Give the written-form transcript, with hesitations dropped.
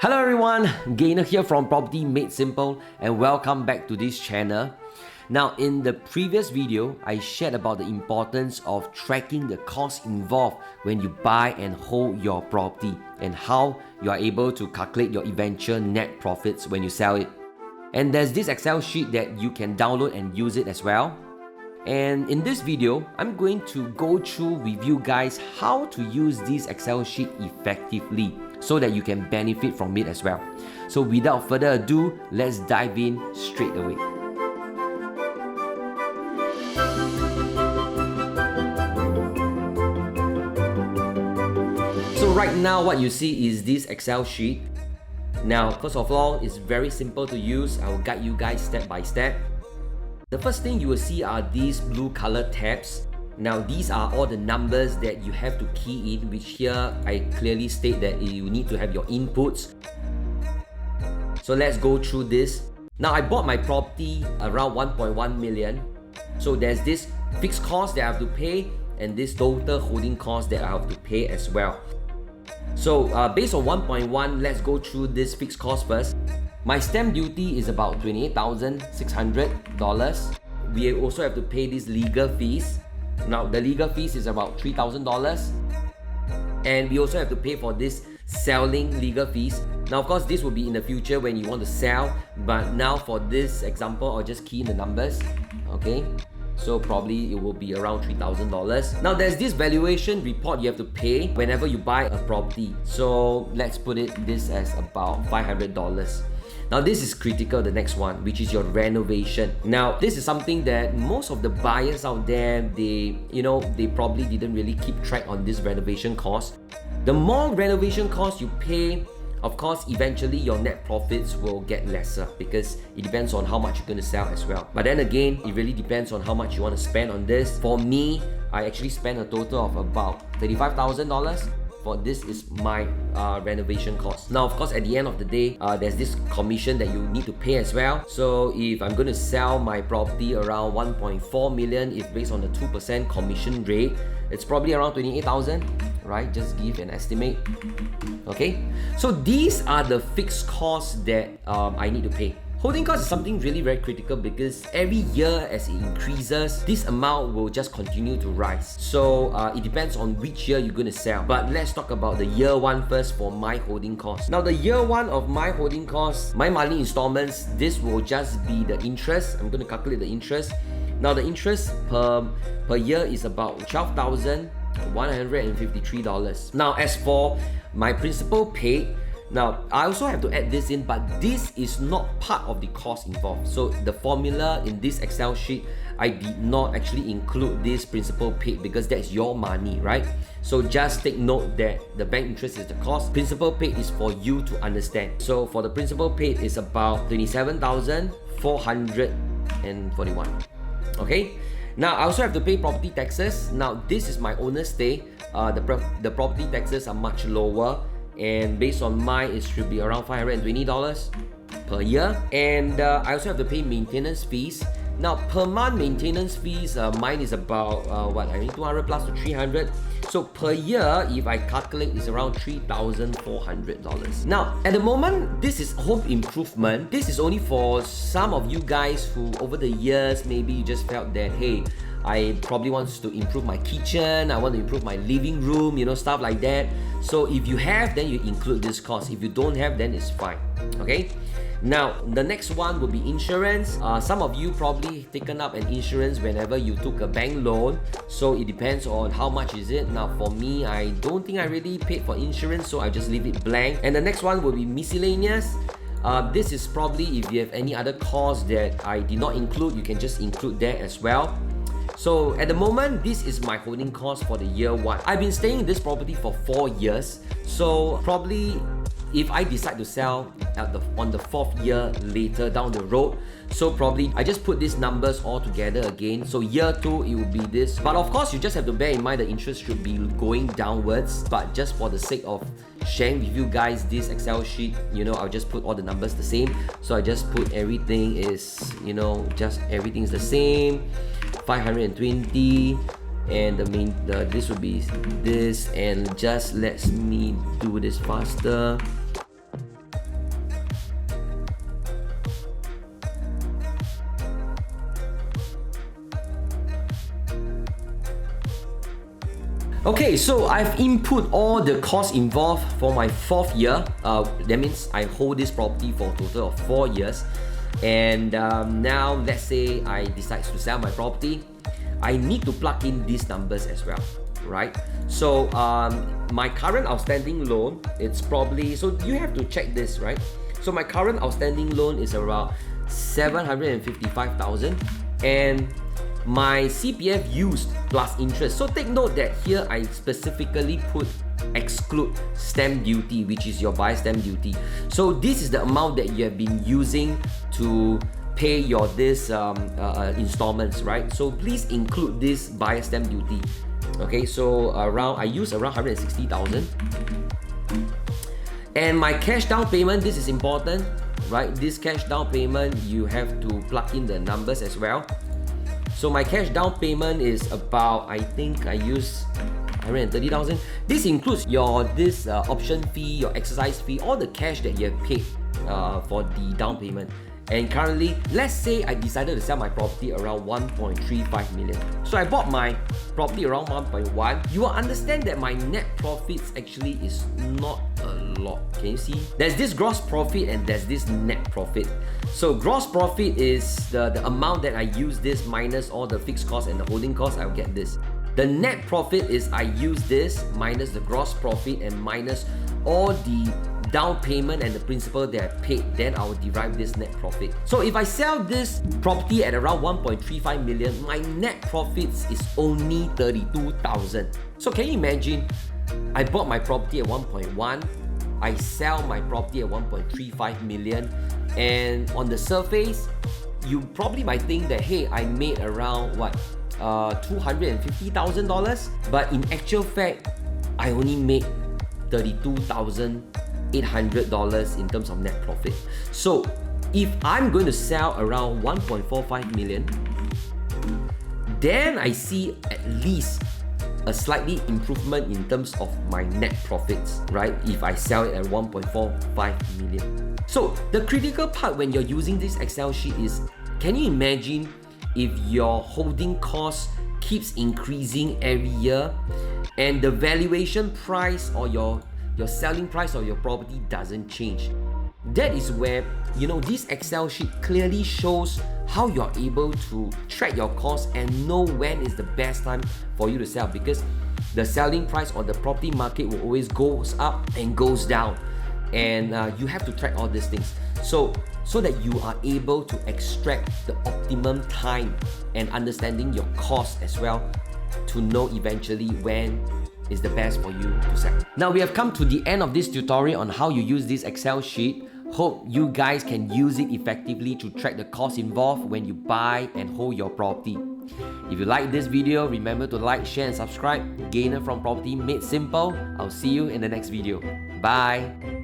Hello everyone, Gainer here from Property Made Simple and welcome back to this channel. Now in the previous video, I shared about the importance of tracking the costs involved when you buy and hold your property and how you are able to calculate your eventual net profits when you sell it. And there's this Excel sheet that you can download and use it as well. And in this video, I'm going to go through with you guys how to use this Excel sheet effectively so that you can benefit from it as well. So without further ado, let's dive in straight away. So right now what you see is this Excel sheet. Now first of all, it's very simple to use. I will guide you guys step by step. The first thing you will see are these blue color tabs. Now these are all the numbers that you have to key in, which here I clearly state that you need to have your inputs. So let's go through this. Now I bought my property around 1.1 million. So there's this fixed cost that I have to pay and this total holding cost that I have to pay as well. So based on 1.1, let's go through this fixed cost first. My stamp duty is about $28,600. We also have to pay these legal fees. Now the legal fees is about $3,000. And we also have to pay for this selling legal fees. Now of course this will be in the future when you want to sell, but now for this example I'll just key in the numbers. Okay, so probably it will be around $3,000. Now there's this valuation report you have to pay whenever you buy a property. So let's put this as about $500. Now this is critical, the next one, which is your renovation. Now this is something that most of the buyers out there, they probably didn't really keep track on this renovation cost. The more renovation costs you pay, of course, eventually your net profits will get lesser because it depends on how much you're going to sell as well. But then again, it really depends on how much you want to spend on this. For me, I actually spent a total of about $35,000. For this is my renovation cost. Now of course at the end of the day, there's this commission that you need to pay as well. So if I'm going to sell my property around 1.4 million, if based on the 2% commission rate, it's probably around 28,000, right? Just give an estimate. Okay, so these are the fixed costs that I need to pay. Holding cost is something really very critical because every year as it increases, this amount will just continue to rise. So it depends on which year you're going to sell. But let's talk about the year one first for my holding cost. Now the year one of my holding cost, my monthly installments, this will just be the interest. I'm going to calculate the interest. Now the interest per year is about $12,153. Now as for my principal paid, now, I also have to add this in, but this is not part of the cost involved. So the formula in this Excel sheet, I did not actually include this principal paid because that's your money, right? So just take note that the bank interest is the cost. Principal paid is for you to understand. So for the principal paid is about $27,441. Okay? Now I also have to pay property taxes. Now this is my owner's stay. The property taxes are much lower. And based on mine, it should be around $520 per year. And I also have to pay maintenance fees. Now per month maintenance fees, mine is about I think 200 plus to 300. So per year, if I calculate, it's around $3,400. Now at the moment, this is home improvement. This is only for some of you guys who over the years maybe you just felt that, hey, I probably want to improve my kitchen, I want to improve my living room, stuff like that. So if you have, then you include this cost. If you don't have, then it's fine. Okay? Now, the next one will be insurance. Some of you probably taken up an insurance whenever you took a bank loan. So it depends on how much is it. Now for me, I don't think I really paid for insurance, so I just leave it blank. And the next one will be miscellaneous. This is probably if you have any other costs that I did not include, you can just include that as well. So at the moment, this is my holding cost for the year one. I've been staying in this property for 4 years. So probably if I decide to sell on the 4th year later down the road, so probably I just put these numbers all together again. So year 2, it will be this. But of course, you just have to bear in mind the interest should be going downwards. But just for the sake of sharing with you guys this Excel sheet, I'll just put all the numbers the same. So I just put everything is, just everything's the same. 520 and this would be this, and just let me do this faster. Okay, so I've input all the costs involved for my 4th year. That means I hold this property for a total of 4 years. And now let's say I decide to sell my property. I need to plug in these numbers as well, right? So my current outstanding loan, it's probably, so you have to check this, right? So my current outstanding loan is around 755,000, and my CPF used plus interest. So take note that here I specifically put exclude stamp duty, which is your buyer stamp duty. So this is the amount that you have been using to pay your installments, right? So please include this buyer stamp duty. Okay, so I use around 160,000. And my cash down payment, this is important, right? This cash down payment, you have to plug in the numbers as well. So my cash down payment is about, I think I use 130,000. This includes your option fee, your exercise fee, all the cash that you have paid for the down payment. And currently, let's say I decided to sell my property around 1.35 million. So I bought my property around 1.1. You will understand that my net profits actually is not a lot. Can you see? There's this gross profit and there's this net profit. So gross profit is the amount that I use this minus all the fixed costs and the holding costs, I'll get this. The net profit is I use this minus the gross profit and minus all the down payment and the principal that I paid, then I will derive this net profit. So if I sell this property at around 1.35 million, my net profits is only 32,000. So can you imagine, I bought my property at 1.1, I sell my property at 1.35 million, and on the surface, you probably might think that, hey, I made around what, $250,000, but in actual fact, I only made $32,800 in terms of net profit. So if I'm going to sell around 1.45 million, then I see at least a slightly improvement in terms of my net profits, right? If I sell it at 1.45 million. So the critical part when you're using this Excel sheet is, can you imagine if your holding cost keeps increasing every year and the valuation price or your selling price of your property doesn't change? That is where, this Excel sheet clearly shows how you're able to track your costs and know when is the best time for you to sell, because the selling price or the property market will always goes up and goes down, and you have to track all these things so that you are able to extract the optimum time and understanding your cost as well, to know eventually when is the best for you to sell. Now we have come to the end of this tutorial on how you use this Excel sheet. Hope you guys can use it effectively to track the costs involved when you buy and hold your property. If you like this video, remember to like, share and subscribe. Gainer from Property Made Simple. I'll see you in the next video. Bye.